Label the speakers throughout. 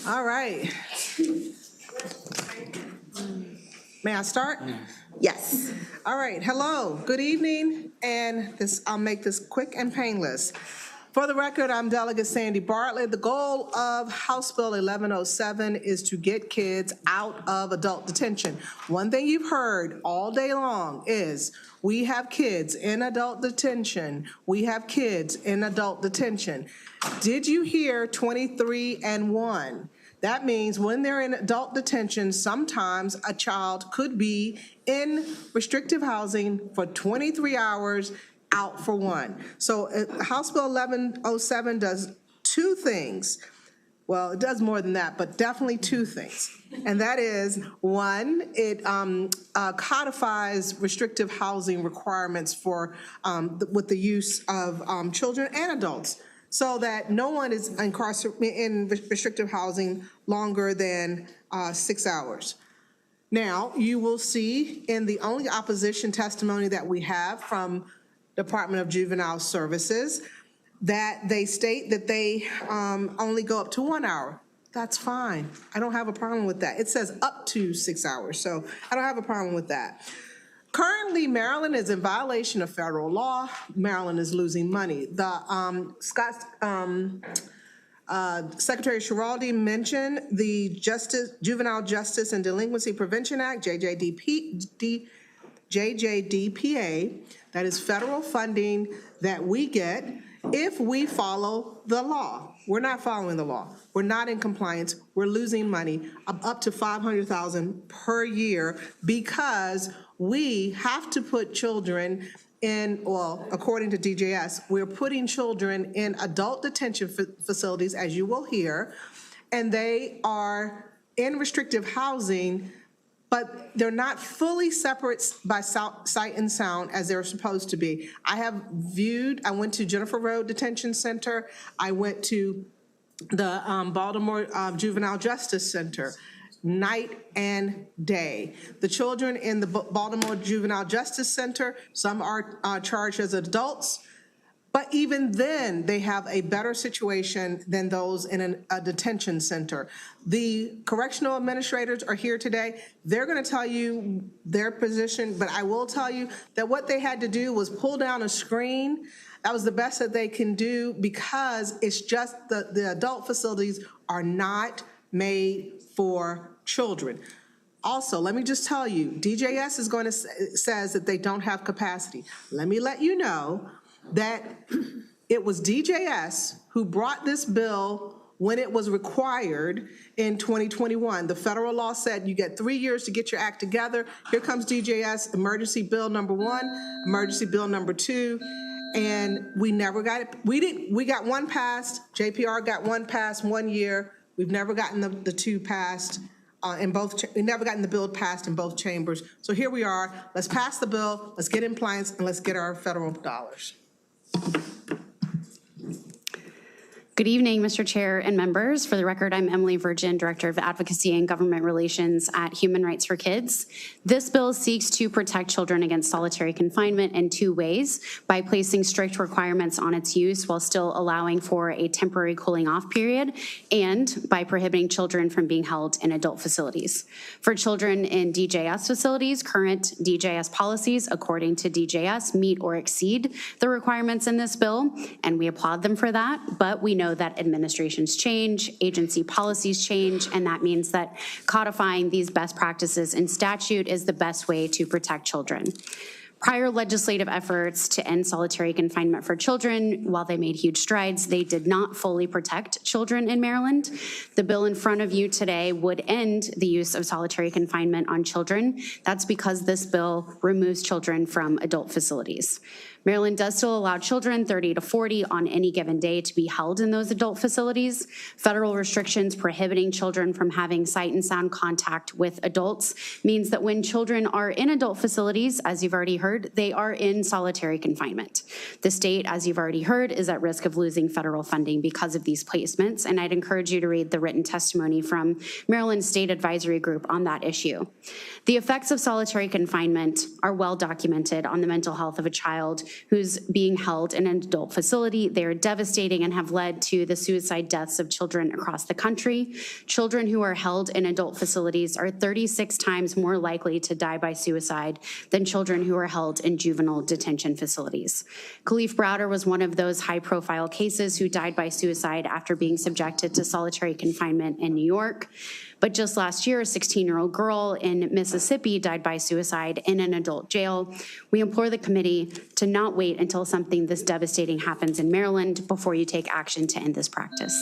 Speaker 1: All right. May I start?
Speaker 2: Yes.
Speaker 1: All right. Hello. Good evening. And I'll make this quick and painless. For the record, I'm Delegate Sandy Bartlett. The goal of House Bill 1107 is to get kids out of adult detention. One thing you've heard all day long is we have kids in adult detention. We have kids in adult detention. Did you hear 23 and 1? That means when they're in adult detention, sometimes a child could be in restrictive housing for 23 hours, out for 1. So House Bill 1107 does 2 things. Well, it does more than that, but definitely 2 things. And that is, 1, it codifies restrictive housing requirements for with the use of children and adults, so that no one is incarcerated in restrictive housing longer than 6 hours. Now, you will see in the only opposition testimony that we have from Department of Juvenile Services that they state that they only go up to 1 hour. That's fine. I don't have a problem with that. It says up to 6 hours, so I don't have a problem with that. Currently, Maryland is in violation of federal law. Maryland is losing money. The Secretary Schiraldi mentioned the Juvenile Justice and Delinquency Prevention Act, JJDPA. That is federal funding that we get if we follow the law. We're not following the law. We're not in compliance. We're losing money up to $500,000 per year because we have to put children in, well, according to DJS, we're putting children in adult detention facilities, as you will hear, and they are in restrictive housing, but they're not fully separate by sight and sound as they're supposed to be. I went to Jennifer Road Detention Center. I went to the Baltimore Juvenile Justice Center, night and day. The children in the Baltimore Juvenile Justice Center, some are charged as adults, but even then, they have a better situation than those in a detention center. The correctional administrators are here today. They're going to tell you their position, but I will tell you that what they had to do was pull down a screen. That was the best that they can do because it's just the adult facilities are not made for children. Also, let me just tell you, DJS is going to says that they don't have capacity. Let me let you know that it was DJS who brought this bill when it was required in 2021. The federal law said you get 3 years to get your act together. Here comes DJS, emergency bill number 1, emergency bill number 2, and we never got it. We got 1 passed. JPR got 1 passed 1 year. We've never gotten the 2 passed. We've never gotten the bill passed in both chambers. So here we are. Let's pass the bill. Let's get in compliance, and let's get our federal dollars.
Speaker 3: Good evening, Mr. Chair and members. For the record, I'm Emily Virgin, Director of Advocacy and Government Relations at Human Rights for Kids. This bill seeks to protect children against solitary confinement in 2 ways: by placing strict requirements on its use while still allowing for a temporary cooling off period, and by prohibiting children from being held in adult facilities. For children in DJS facilities, current DJS policies, according to DJS, meet or exceed the requirements in this bill, and we applaud them for that, but we know that administrations change, agency policies change, and that means that codifying these best practices in statute is the best way to protect children. Prior legislative efforts to end solitary confinement for children, while they made huge strides, they did not fully protect children in Maryland. The bill in front of you today would end the use of solitary confinement on children. That's because this bill removes children from adult facilities. Maryland does still allow children 30 to 40 on any given day to be held in those adult facilities. Federal restrictions prohibiting children from having sight and sound contact with adults means that when children are in adult facilities, as you've already heard, they are in solitary confinement. The state, as you've already heard, is at risk of losing federal funding because of these placements, and I'd encourage you to read the written testimony from Maryland State Advisory Group on that issue. The effects of solitary confinement are well documented on the mental health of a child who's being held in an adult facility. They are devastating and have led to the suicide deaths of children across the country. Children who are held in adult facilities are 36 times more likely to die by suicide than children who are held in juvenile detention facilities. Khalif Browder was one of those high-profile cases who died by suicide after being subjected to solitary confinement in New York. But just last year, a 16-year-old girl in Mississippi died by suicide in an adult jail. We implore the committee to not wait until something this devastating happens in Maryland before you take action to end this practice.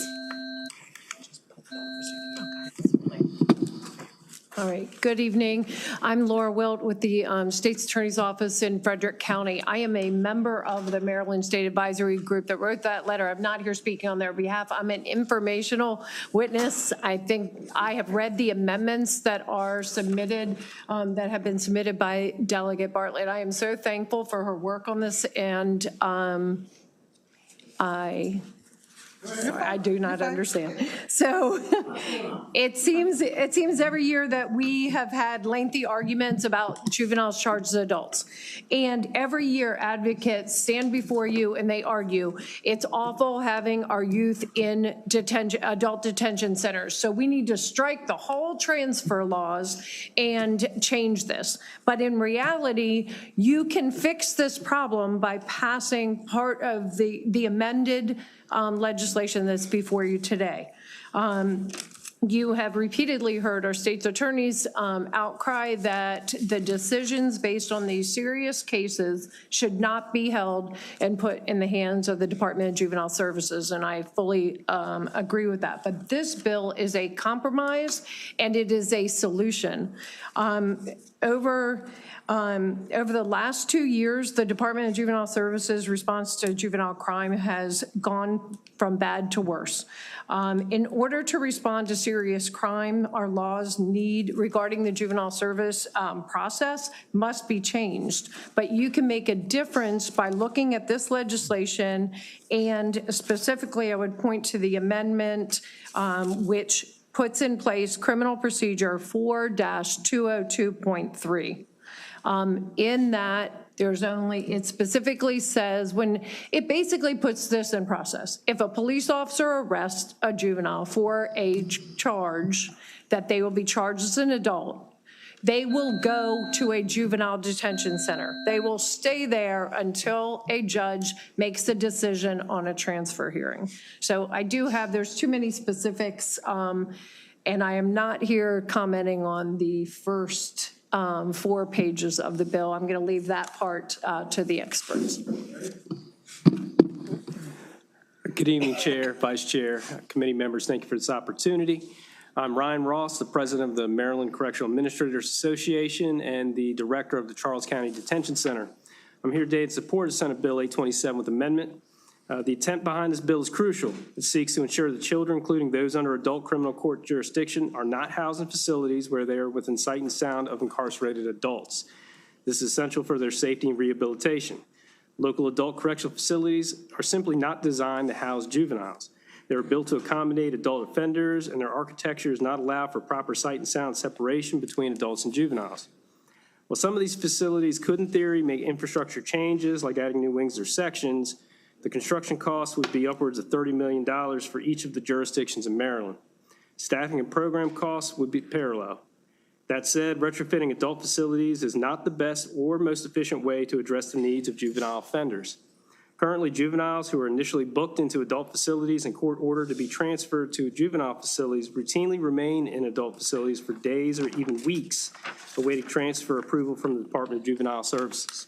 Speaker 2: All right, good evening. I'm Laura Wilt with the State's Attorney's Office in Frederick County. I am a member of the Maryland State Advisory Group that wrote that letter. I'm not here speaking on their behalf. I'm an informational witness. I think I have read the amendments that are submitted, that have been submitted by Delegate Bartlett. I am so thankful for her work on this, and I do not understand. So it seems every year that we have had lengthy arguments about juveniles charged as adults. And every year advocates stand before you and they argue, it's awful having our youth in adult detention centers. So we need to strike the whole transfer laws and change this. But in reality, you can fix this problem by passing part of the amended legislation that's before you today. You have repeatedly heard our state's attorneys outcry that the decisions based on these serious cases should not be held and put in the hands of the Department of Juvenile Services, and I fully agree with that. But this bill is a compromise, and it is a solution. Over the last 2 years, the Department of Juvenile Services response to juvenile crime has gone from bad to worse. In order to respond to serious crime, our laws regarding the juvenile service process must be changed. But you can make a difference by looking at this legislation, and specifically I would point to the amendment which puts in place criminal procedure 4-202.3. In that, it specifically says it basically puts this in process. If a police officer arrests a juvenile for a charge that they will be charged as an adult, they will go to a juvenile detention center. They will stay there until a judge makes a decision on a transfer hearing. So there's too many specifics, and I am not here commenting on the first 4 pages of the bill. I'm going to leave that part to the experts.
Speaker 4: Good evening, Chair, Vice Chair, committee members. Thank you for this opportunity. I'm Ryan Ross, the president of the Maryland Correctional Administrators Association and the director of the Charles County Detention Center. I'm here today in support of Senate Bill 827 with amendment. The intent behind this bill is crucial. It seeks to ensure that children, including those under adult criminal court jurisdiction, are not housed in facilities where they are within sight and sound of incarcerated adults. This is essential for their safety and rehabilitation. Local adult correctional facilities are simply not designed to house juveniles. They are built to accommodate adult offenders, and their architecture does not allow for proper sight and sound separation between adults and juveniles. While some of these facilities could, in theory, make infrastructure changes like adding new wings or sections, the construction costs would be upwards of $30 million for each of the jurisdictions in Maryland. Staffing and program costs would be parallel. That said, retrofitting adult facilities is not the best or most efficient way to address the needs of juvenile offenders. Currently, juveniles who are initially booked into adult facilities and court ordered to be transferred to juvenile facilities routinely remain in adult facilities for days or even weeks, awaiting transfer approval from the Department of Juvenile Services.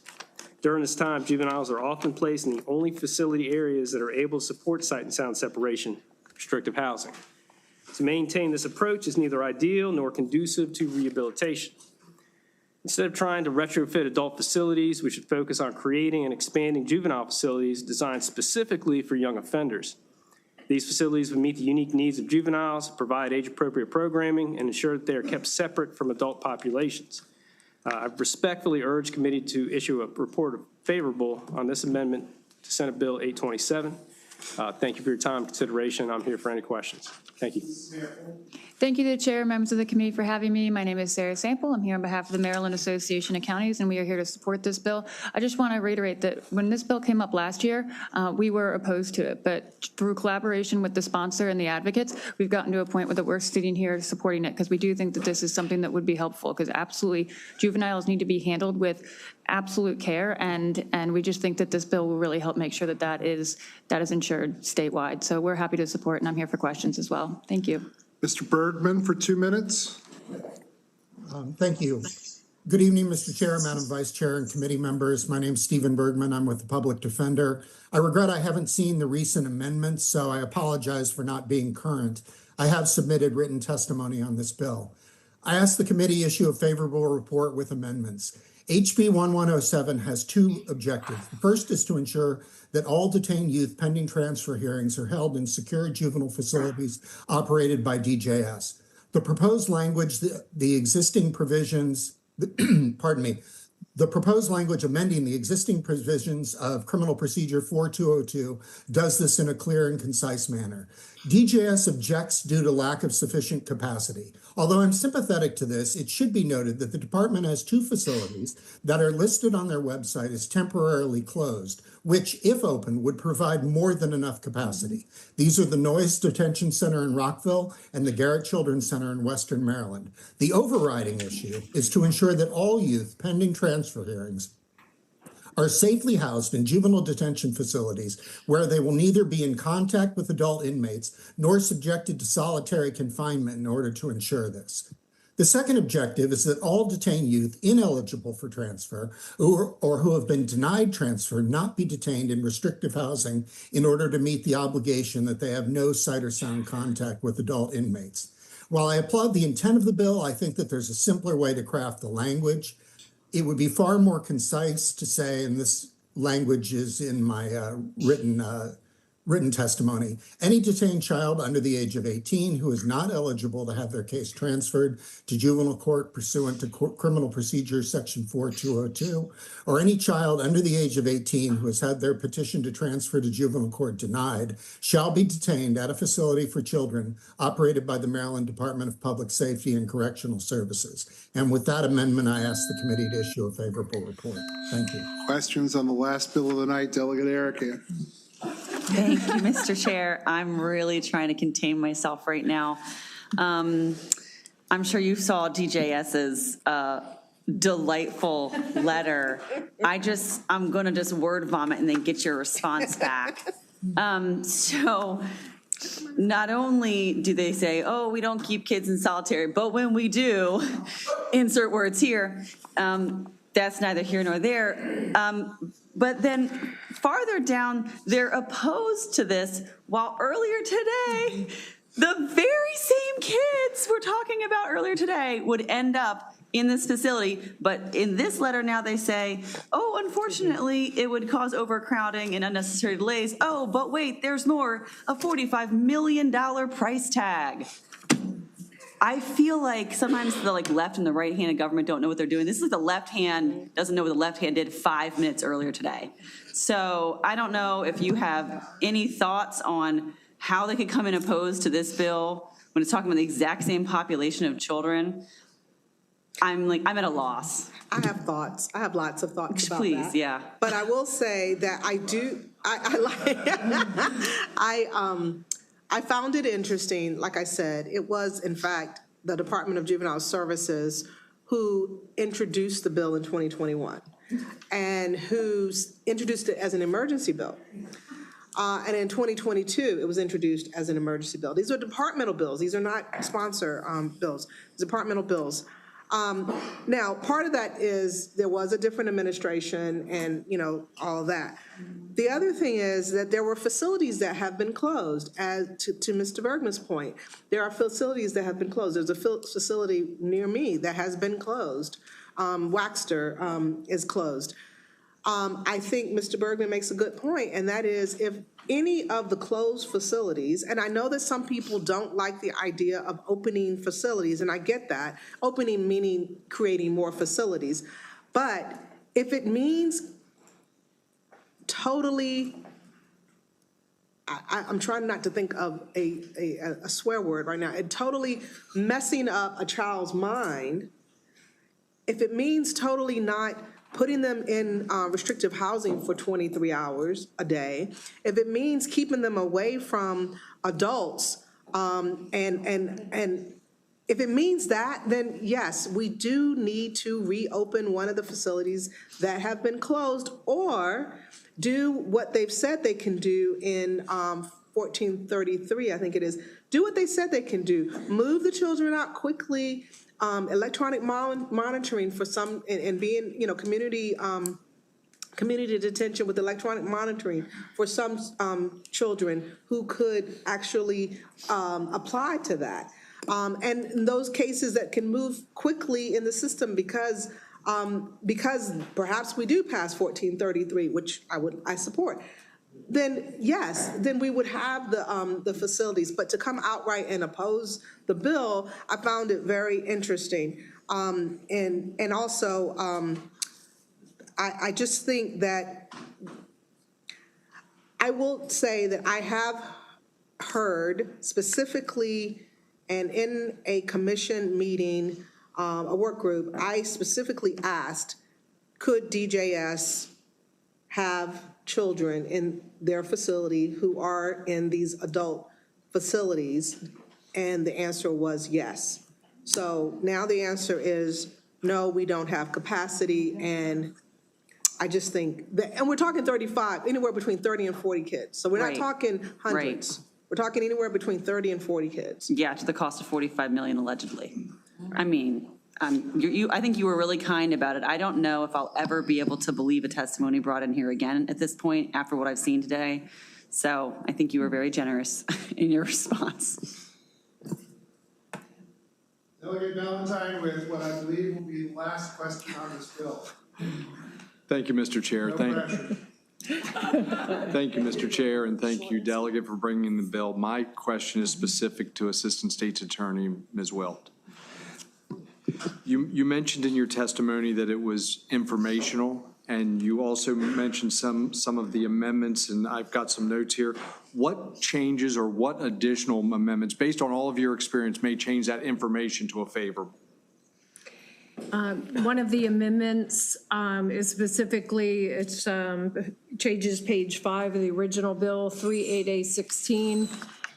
Speaker 4: During this time, juveniles are often placed in the only facility areas that are able to support sight and sound separation, restrictive housing. To maintain this approach is neither ideal nor conducive to rehabilitation. Instead of trying to retrofit adult facilities, we should focus on creating and expanding juvenile facilities designed specifically for young offenders. These facilities would meet the unique needs of juveniles, provide age-appropriate programming, and ensure that they are kept separate from adult populations. I respectfully urge committee to issue a report of favorable on this amendment to Senate Bill 827. Thank you for your time and consideration. I'm here for any questions. Thank you.
Speaker 5: Thank you to the chair, members of the committee for having me. My name is Sarah Sample. I'm here on behalf of the Maryland Association of Counties, and we are here to support this bill. I just want to reiterate that when this bill came up last year, we were opposed to it, but through collaboration with the sponsor and the advocates, we've gotten to a point where that we're sitting here supporting it because we do think that this is something that would be helpful because absolutely juveniles need to be handled with absolute care, and we just think that this bill will really help make sure that that is ensured statewide. So we're happy to support, and I'm here for questions as well. Thank you.
Speaker 6: Mr. Bergman for 2 minutes.
Speaker 7: Thank you. Good evening, Mr. Chair, Madam Vice Chair, and committee members. My name is Stephen Bergman. I'm with the Public Defender. I regret I haven't seen the recent amendments, so I apologize for not being current. I have submitted written testimony on this bill. I asked the committee issue a favorable report with amendments. HB 1107 has 2 objectives. The first is to ensure that all detained youth pending transfer hearings are held in secure juvenile facilities operated by DJS. The proposed language, the existing provisions, pardon me, the proposed language amending the existing provisions of Criminal Procedure 4202 does this in a clear and concise manner. DJS objects due to lack of sufficient capacity. Although I'm sympathetic to this, it should be noted that the department has 2 facilities that are listed on their website as temporarily closed, which, if open, would provide more than enough capacity. These are the Noyes Detention Center in Rockville and the Garrett Children's Center in Western Maryland. The overriding issue is to ensure that all youth pending transfer hearings are safely housed in juvenile detention facilities where they will neither be in contact with adult inmates nor subjected to solitary confinement in order to ensure this. The second objective is that all detained youth ineligible for transfer or who have been denied transfer not be detained in restrictive housing in order to meet the obligation that they have no sight or sound contact with adult inmates. While I applaud the intent of the bill, I think that there's a simpler way to craft the language. It would be far more concise to say, and this language is in my written testimony, any detained child under the age of 18 who is not eligible to have their case transferred to juvenile court pursuant to Criminal Procedure Section 4202, or any child under the age of 18 who has had their petition to transfer to juvenile court denied, shall be detained at a facility for children operated by the Maryland Department of Public Safety and Correctional Services. And with that amendment, I ask the committee to issue a favorable report. Thank you.
Speaker 6: Questions on the last bill of the night, Delegate Erica?
Speaker 8: Thank you, Mr. Chair. I'm really trying to contain myself right now. I'm sure you saw DJS's delightful letter. I'm going to just word vomit and then get your response back. So not only do they say, oh, we don't keep kids in solitary, but when we do, insert words here, that's neither here nor there. But then farther down, they're opposed to this, while earlier today, the very same kids we're talking about earlier today would end up in this facility. But in this letter now they say, oh, unfortunately, it would cause overcrowding and unnecessary delays. Oh, but wait, there's more, a $45 million price tag. I feel like sometimes the left and the right hand of government don't know what they're doing. This is the left hand doesn't know what the left hand did 5 minutes earlier today. So I don't know if you have any thoughts on how they could come in opposed to this bill when it's talking about the exact same population of children. I'm at a loss.
Speaker 1: I have thoughts. I have lots of thoughts about
Speaker 8: Please,
Speaker 1: that.
Speaker 8: yeah.
Speaker 1: But I will say that I found it interesting. Like I said, it was, in fact, the Department of Juvenile Services who introduced the bill in 2021 and who introduced it as an emergency bill. And in 2022, it was introduced as an emergency bill. These are departmental bills. These are not sponsor bills. Departmental bills. Now, part of that is there was a different administration and, all of that. The other thing is that there were facilities that have been closed, as to Mr. Bergman's point. There are facilities that have been closed. There's a facility near me that has been closed. Waxter is closed. I think Mr. Bergman makes a good point, and that is if any of the closed facilities, and I know that some people don't like the idea of opening facilities, and I get that, opening meaning creating more facilities, but if it means totally I'm trying not to think of a swear word right now, and totally messing up a child's mind, if it means totally not putting them in restrictive housing for 23 hours a day, if it means keeping them away from adults, and if it means that, then yes, we do need to reopen one of the facilities that have been closed, or do what they've said they can do in 1433, I think it is. Do what they said they can do. Move the children out quickly, electronic monitoring for some, and being, community detention with electronic monitoring for some children who could actually apply to that. And in those cases that can move quickly in the system because perhaps we do pass 1433, which I support, then yes, then we would have the facilities. But to come outright and oppose the bill, I found it very interesting. And also, I just think that I will say that I have heard specifically, and in a commission meeting, a work group, I specifically asked, could DJS have children in their facility who are in these adult facilities? And the answer was yes. So now the answer is no, we don't have capacity. And I just think that, and we're talking 35, anywhere between 30 and 40 kids. So we're not
Speaker 8: Right.
Speaker 1: talking hundreds.
Speaker 8: Right.
Speaker 1: We're talking anywhere between 30 and 40 kids.
Speaker 8: Yeah, to the cost of $45 million allegedly. I mean, I think you were really kind about it. I don't know if I'll ever be able to believe a testimony brought in here again at this point after what I've seen today. So I think you were very generous in your response.
Speaker 6: Delegate Valentine with what I believe will be the last question on this bill.
Speaker 9: Thank you, Mr. Chair.
Speaker 6: No pressure.
Speaker 9: Thank you, Mr. Chair, and thank you, Delegate, for bringing the bill. My question is specific to Assistant State's Attorney, Ms. Wilt. You mentioned in your testimony that it was informational, and you also mentioned some of the amendments, and I've got some notes here. What changes or what additional amendments, based on all of your experience, may change that information to a favorable?
Speaker 2: One of the amendments is specifically, it's changes page 5 of the original bill, 38A16.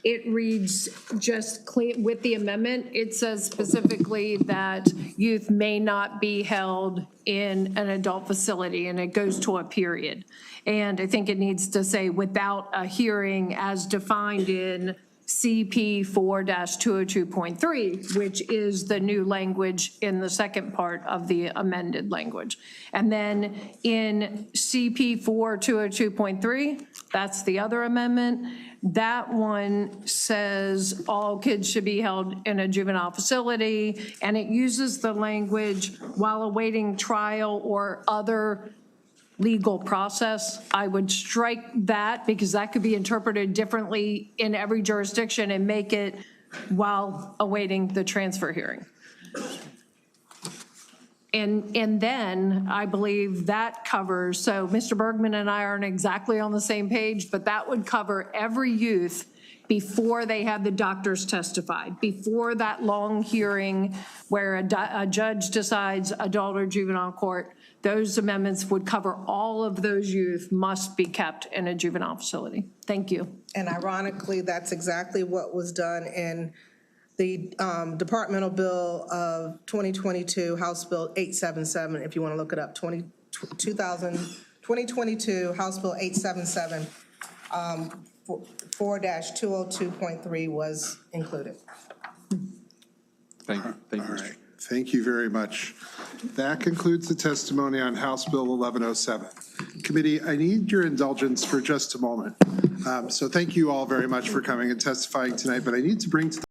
Speaker 2: It reads just clean, with the amendment, it says specifically that youth may not be held in an adult facility, and it goes to a period. And I think it needs to say without a hearing as defined in CP 4-202.3, which is the new language in the second part of the amended language. And then in CP 4-202.3, that's the other amendment. That one says all kids should be held in a juvenile facility, and it uses the language while awaiting trial or other legal process. I would strike that because that could be interpreted differently in every jurisdiction and make it while awaiting the transfer hearing. And then I believe that covers, so Mr. Bergman and I aren't exactly on the same page, but that would cover every youth before they have the doctors testify, before that long hearing where a judge decides adult or juvenile court. Those amendments would cover all of those youth must be kept in a juvenile facility. Thank you.
Speaker 1: And ironically, that's exactly what was done in the departmental bill of 2022, House Bill 877, if you want to look it up, 2022, House Bill 877, 4-202.3 was included.
Speaker 9: Thank you. Thank you.
Speaker 6: All right. Thank you very much. That concludes the testimony on House Bill 1107. Committee, I need your indulgence for just a moment. So thank you all very much for coming and testifying tonight, but I need to bring to